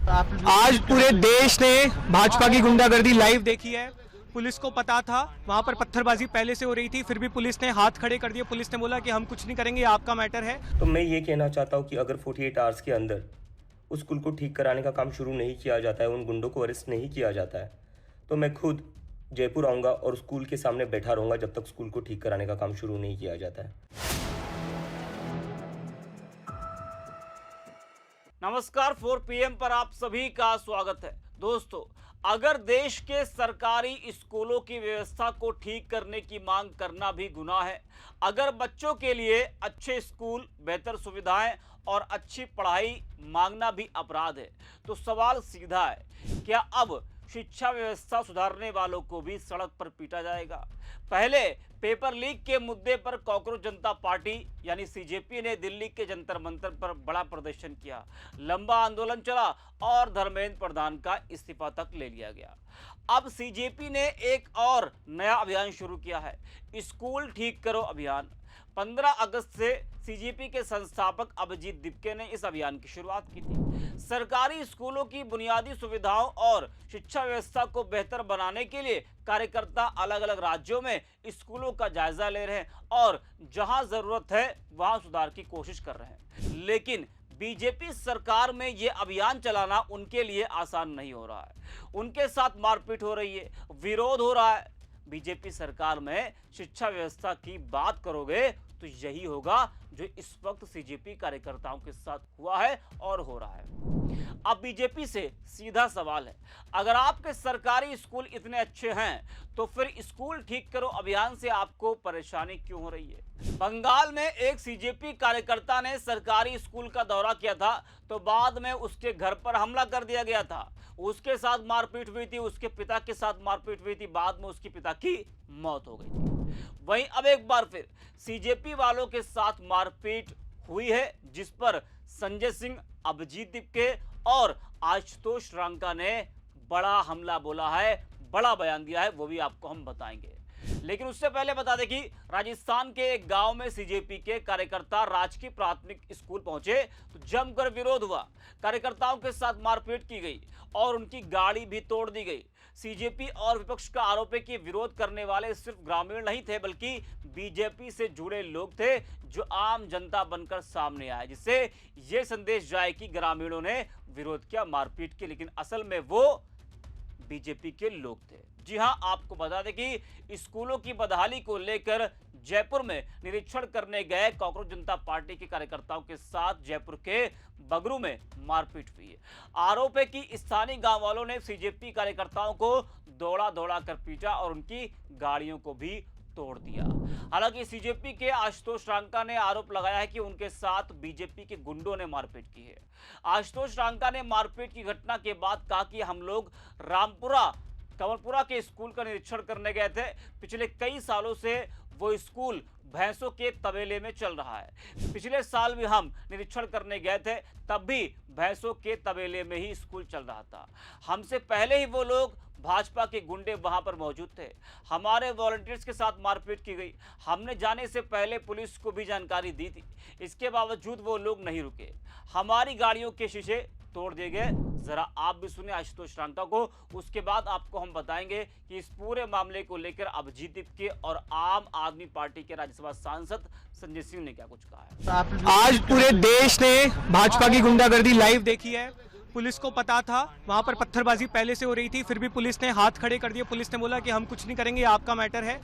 आज पूरे देश ने भाजपा की गुंडागर्दी लाइव देखी है। पुलिस को पता था वहां पर पत्थरबाजी पहले से हो रही थी, फिर भी पुलिस ने हाथ खड़े कर दिए। पुलिस ने बोला कि हम कुछ नहीं करेंगे, आपका मैटर है। तो मैं ये कहना चाहता हूँ कि अगर 48 आवर्स के अंदर उस स्कूल को ठीक कराने का काम शुरू नहीं किया जाता है, उन गुंडों को अरेस्ट नहीं किया जाता है, तो मैं खुद जयपुर आऊँगा और स्कूल के सामने बैठा रहूँगा जब तक स्कूल को ठीक कराने का काम शुरू नहीं किया जाता है। नमस्कार, 4 PM पर आप सभी का स्वागत है। दोस्तों, अगर देश के सरकारी स्कूलों की व्यवस्था को ठीक करने की मांग करना भी गुनाह है, अगर बच्चों के लिए अच्छे स्कूल, बेहतर सुविधाएं और अच्छी पढ़ाई मांगना भी अपराध है, तो सवाल सीधा है, क्या अब शिक्षा व्यवस्था सुधारने वालों को भी सड़क पर पीटा जाएगा? पहले पेपर लीक के मुद्दे पर कॉकरोच जनता पार्टी यानी सीजेपी ने दिल्ली के जंतर मंतर पर बड़ा प्रदर्शन किया, लंबा आंदोलन चला और धर्मेंद्र प्रधान का इस्तीफा तक ले लिया गया। अब सीजेपी ने एक और नया अभियान शुरू किया है, स्कूल ठीक करो अभियान। 15 अगस्त से सीजेपी के संस्थापक अभिजीत दिपके ने इस अभियान की शुरुआत की थी। सरकारी स्कूलों की बुनियादी सुविधाओं और शिक्षा व्यवस्था को बेहतर बनाने के लिए कार्यकर्ता अलग अलग राज्यों में स्कूलों का जायजा ले रहे हैं और जहां जरूरत है वहां सुधार की कोशिश कर रहे हैं। लेकिन बीजेपी सरकार में ये अभियान चलाना उनके लिए आसान नहीं हो रहा है। उनके साथ मारपीट हो रही है, विरोध हो रहा है। बीजेपी सरकार में शिक्षा व्यवस्था की बात करोगे तो यही होगा जो इस वक्त सीजेपी कार्यकर्ताओं के साथ हुआ है और हो रहा है। अब बीजेपी से सीधा सवाल है, अगर आपके सरकारी स्कूल इतने अच्छे हैं तो फिर स्कूल ठीक करो अभियान से आपको परेशानी क्यों हो रही है? बंगाल में एक सीजेपी कार्यकर्ता ने सरकारी स्कूल का दौरा किया था तो बाद में उसके घर पर हमला कर दिया गया था। उसके साथ मारपीट हुई थी, उसके पिता के साथ मारपीट हुई थी, बाद में उसके पिता की मौत हो गई थी। वहीं अब एक बार फिर सीजेपी वालों के साथ मारपीट हुई है, जिस पर संजय सिंह, अभिजीत दिपके और आशुतोष रांका ने बड़ा हमला बोला है, बड़ा बयान दिया है, वो भी आपको हम बताएंगे। लेकिन उससे पहले बता दें कि राजस्थान के एक गांव में सीजेपी के कार्यकर्ता राजकीय प्राथमिक स्कूल पहुंचे तो जमकर विरोध हुआ। कार्यकर्ताओं के साथ मारपीट की गई और उनकी गाड़ी भी तोड़ दी गई। सीजेपी और विपक्ष का आरोप है कि विरोध करने वाले सिर्फ ग्रामीण नहीं थे, बल्कि बीजेपी से जुड़े लोग थे जो आम जनता बनकर सामने आए, जिससे यह संदेश जाए कि ग्रामीणों ने विरोध किया, मारपीट की, लेकिन असल में वो बीजेपी के लोग थे। जी हां, आपको बता दें कि स्कूलों की बदहाली को लेकर जयपुर में निरीक्षण करने गए कॉकरोच जनता पार्टी के कार्यकर्ताओं के साथ जयपुर के बगरू में मारपीट हुई है। आरोप है कि स्थानीय गांव वालों ने सीजेपी कार्यकर्ताओं को दौड़ा दौड़ा कर पीटा और उनकी गाड़ियों को भी तोड़ दिया। हालांकि सीजेपी के आशुतोष रांका ने आरोप लगाया है कि उनके साथ बीजेपी के गुंडों ने मारपीट की है। आशुतोष रांका ने मारपीट की घटना के बाद कहा कि हम लोग रामपुरा कमलपुरा के स्कूल का निरीक्षण करने गए थे। पिछले कई सालों से वो स्कूल भैंसों के तबेले में चल रहा है। पिछले साल भी हम निरीक्षण करने गए थे, तब भी भैंसों के तबेले में ही स्कूल चल रहा था। हमसे पहले ही वो लोग भाजपा के गुंडे वहां पर मौजूद थे। हमारे वॉलंटियर्स के साथ मारपीट की गई। हमने जाने से पहले पुलिस को भी जानकारी दी थी, इसके बावजूद वो लोग नहीं रुके। हमारी गाड़ियों के शीशे तोड़ दिए गए। जरा आप भी सुने आशुतोष रांका को, उसके बाद आपको हम बताएंगे कि इस पूरे मामले को लेकर अभिजीत दिपके और आम आदमी पार्टी के राज्यसभा सांसद संजय सिंह ने क्या कुछ कहा है। आज पूरे देश ने भाजपा की गुंडागर्दी लाइव देखी है। पुलिस को पता था वहां पर पत्थरबाजी पहले से हो रही थी, फिर भी पुलिस ने हाथ खड़े कर दिए। पुलिस ने बोला कि हम कुछ नहीं करेंगे, आपका मैटर है।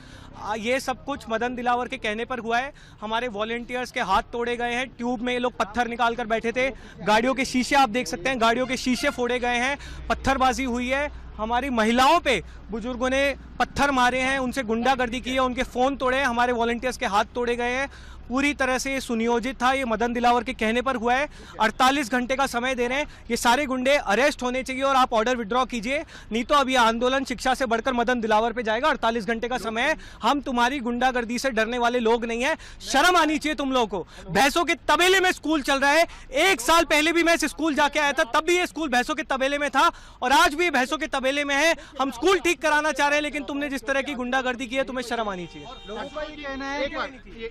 ये सब कुछ मदन दिलावर के कहने पर हुआ है। हमारे वॉलंटियर्स के हाथ तोड़े गए हैं, ट्यूब में ये लोग पत्थर निकाल कर बैठे थे। गाड़ियों के शीशे आप देख सकते हैं, गाड़ियों के शीशे फोड़े गए हैं, पत्थरबाजी हुई है। हमारी महिलाओं पे बुजुर्गों ने पत्थर मारे हैं, उनसे गुंडागर्दी की है, उनके फोन तोड़े, हमारे वॉलंटियर्स के हाथ तोड़े गए हैं। पूरी तरह से ये सुनियोजित था, ये मदन दिलावर के कहने पर हुआ है। 48 घंटे का समय दे रहे हैं, ये सारे गुंडे अरेस्ट होने चाहिए और आप ऑर्डर विड्रॉ कीजिए, नहीं तो अब ये आंदोलन शिक्षा से बढ़कर मदन दिलावर पे जाएगा। 48 घंटे का समय है, हम तुम्हारी गुंडागर्दी से डरने वाले लोग नहीं है। शर्म आनी चाहिए तुम लोगों को। भैंसों के तबेले में स्कूल चल रहा है। 1 साल पहले भी मैं इस स्कूल जाके आया था, तब भी ये स्कूल भैंसों के तबेले में था और आज भी भैंसों के तबेले में है, हम स्कूल ठीक कराना चाह रहे हैं, लेकिन तुमने जिस तरह की गुंडागर्दी की है तुम्हें शर्म आनी चाहिए। लोगों का ये कहना है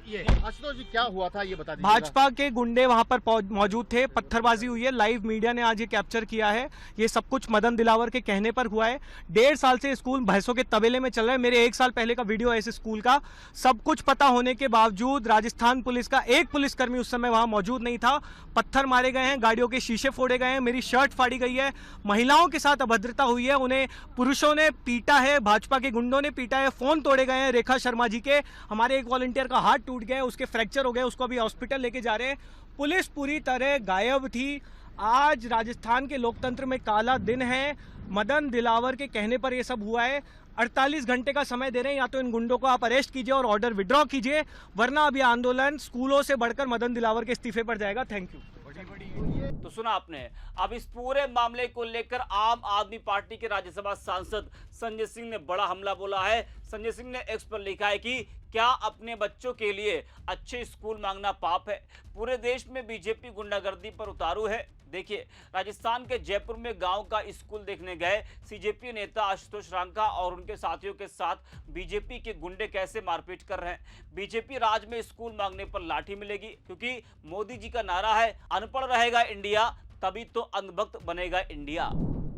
ये आशुतोष जी क्या हुआ था ये बता दीजिए। भाजपा के गुंडे वहां पर मौजूद थे, पत्थरबाजी हुई है, लाइव मीडिया ने आज ये कैप्चर किया है। ये सब कुछ मदन दिलावर के कहने पर हुआ है। 1.5 साल से स्कूल भैंसों के तबेले में चल रहा है। मेरे 1 साल पहले का वीडियो है इस स्कूल का। सब कुछ पता होने के बावजूद राजस्थान पुलिस का एक पुलिसकर्मी उस समय वहां मौजूद नहीं था। पत्थर मारे गए हैं, गाड़ियों के शीशे फोड़े गए हैं, मेरी शर्ट फाड़ी गई है, महिलाओं के साथ अभद्रता हुई है, उन्हें पुरुषों ने पीटा है, भाजपा के गुंडों ने पीटा है, फोन तोड़े गए हैं रेखा शर्मा जी के। हमारे एक वॉलंटियर का हाथ टूट गया है, उसके फ्रैक्चर हो गए, उसको अभी हॉस्पिटल लेके जा रहे हैं। पुलिस पूरी तरह गायब थी। आज राजस्थान के लोकतंत्र में काला दिन है। मदन दिलावर के कहने पर यह सब हुआ है। 48 घंटे का समय दे रहे हैं, या तो इन गुंडों को आप अरेस्ट कीजिए और ऑर्डर विड्रॉ कीजिए, वरना अभी आंदोलन स्कूलों से बढ़कर मदन दिलावर के इस्तीफे पर जाएगा। Thank you. तो सुना आपने। अब इस पूरे मामले को लेकर आम आदमी पार्टी के राज्यसभा सांसद संजय सिंह ने बड़ा हमला बोला है। संजय सिंह ने एक्स पर लिखा है कि क्या अपने बच्चों के लिए अच्छे स्कूल मांगना पाप है? पूरे देश में बीजेपी गुंडागर्दी पर उतारू है। देखिए, राजस्थान के जयपुर में गांव का स्कूल देखने गए सीजेपी नेता आशुतोष रांका और उनके साथियों के साथ बीजेपी के गुंडे कैसे मारपीट कर रहे हैं। बीजेपी राज में स्कूल मांगने पर लाठी मिलेगी, क्योंकि मोदी जी का नारा है अनपढ़ रहेगा इंडिया तभी तो अंधभक्त बनेगा इंडिया।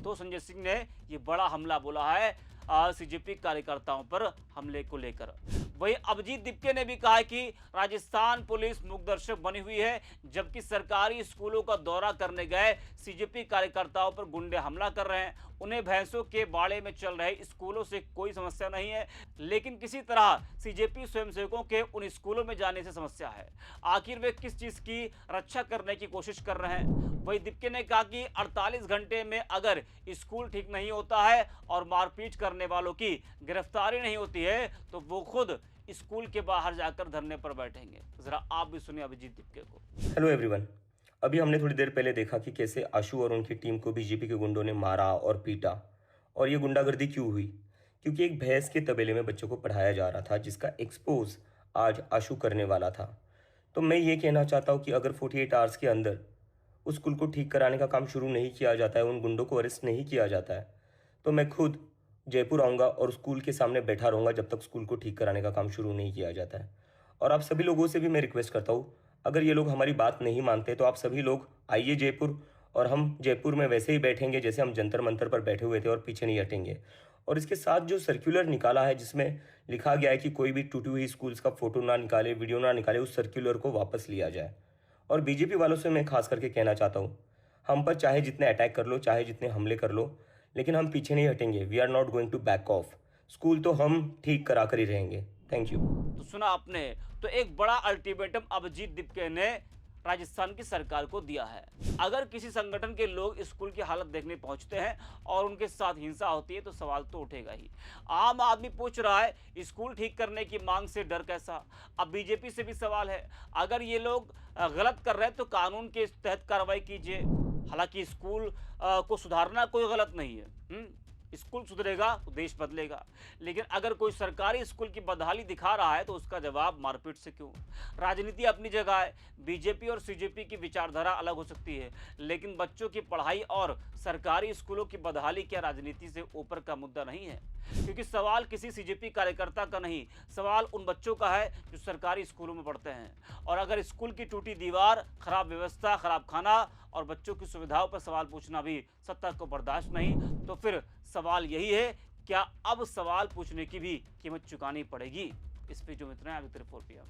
तो संजय सिंह ने ये बड़ा हमला बोला है सीजेपी कार्यकर्ताओं पर हमले को लेकर। वहीं अभिजीत दीपके ने भी कहा है कि राजस्थान पुलिस मूकदर्शक बनी हुई है, जबकि सरकारी स्कूलों का दौरा करने गए सीजेपी कार्यकर्ताओं पर गुंडे हमला कर रहे हैं। उन्हें भैंसों के बाड़े में चल रहे स्कूलों से कोई समस्या नहीं है, लेकिन किसी तरह सीजेपी स्वयंसेवकों के उन स्कूलों में जाने से समस्या है। आखिर वे किस चीज की रक्षा करने की कोशिश कर रहे हैं? वही दीपके ने कहा कि 48 घंटे में अगर स्कूल ठीक नहीं होता है और मारपीट करने वालों की गिरफ्तारी नहीं होती है तो वो खुद स्कूल के बाहर जाकर धरने पर बैठेंगे। जरा आप भी सुनिए अभिजीत दीपके को। Hello everyone. अभी हमने थोड़ी देर पहले देखा कि कैसे आशु और उनकी टीम को बीजेपी के गुंडों ने मारा और पीटा। और ये गुंडागर्दी क्यों हुई? क्योंकि एक भैंस के तबेले में बच्चों को पढ़ाया जा रहा था, जिसका एक्सपोज आज आशु करने वाला था। तो मैं ये कहना चाहता हूँ कि अगर 48 आवर्स के अंदर उस स्कूल को ठीक कराने का काम शुरू नहीं किया जाता है, उन गुंडों को अरेस्ट नहीं किया जाता है, तो मैं खुद जयपुर आऊँगा और स्कूल के सामने बैठा रहूँगा जब तक स्कूल को ठीक कराने का काम शुरू नहीं किया जाता है। और आप सभी लोगों से भी मैं रिक्वेस्ट करता हूँ, अगर ये लोग हमारी बात नहीं मानते तो आप सभी लोग आइए जयपुर, और हम जयपुर में वैसे ही बैठेंगे जैसे हम जंतर मंतर पर बैठे हुए थे और पीछे नहीं हटेंगे। और इसके साथ जो सर्कुलर निकाला है जिसमें लिखा गया है कि कोई भी टूटी हुई स्कूल्स का फोटो ना निकाले, वीडियो ना निकाले, उस सर्कुलर को वापस लिया जाए। और बीजेपी वालों से मैं खास करके कहना चाहता हूँ, हम पर चाहे जितने अटैक कर लो, चाहे जितने हमले कर लो, लेकिन हम पीछे नहीं हटेंगे। We are not going to back off. School तो हम ठीक करा कर ही रहेंगे। Thank you. तो सुना आपने। तो एक बड़ा अल्टीमेटम अभिजीत दीपके ने राजस्थान की सरकार को दिया है। अगर किसी संगठन के लोग स्कूल की हालत देखने पहुंचते हैं और उनके साथ हिंसा होती है तो सवाल तो उठेगा ही। आम आदमी पूछ रहा है स्कूल ठीक करने की मांग से डर कैसा? अब बीजेपी से भी सवाल है, अगर ये लोग गलत कर रहे हैं तो कानून के तहत कार्रवाई कीजिए। हालांकि स्कूल को सुधारना कोई गलत नहीं है, स्कूल सुधरेगा तो देश बदलेगा। लेकिन अगर कोई सरकारी स्कूल की बदहाली दिखा रहा है तो उसका जवाब मारपीट से क्यों? राजनीति अपनी जगह है, बीजेपी और सीजेपी की विचारधारा अलग हो सकती है, लेकिन बच्चों की पढ़ाई और सरकारी स्कूलों की बदहाली क्या राजनीति से ऊपर का मुद्दा नहीं है? क्योंकि सवाल किसी सीजेपी कार्यकर्ता का नहीं, सवाल उन बच्चों का है जो सरकारी स्कूलों में पढ़ते हैं। और अगर स्कूल की टूटी दीवार, खराब व्यवस्था, खराब खाना और बच्चों की सुविधाओं पर सवाल पूछना भी सत्ता को बर्दाश्त नहीं, तो फिर सवाल यही है, क्या अब सवाल पूछने की भी कीमत चुकानी पड़ेगी? इस पे जो मित्र हैं, अभी 4 PM।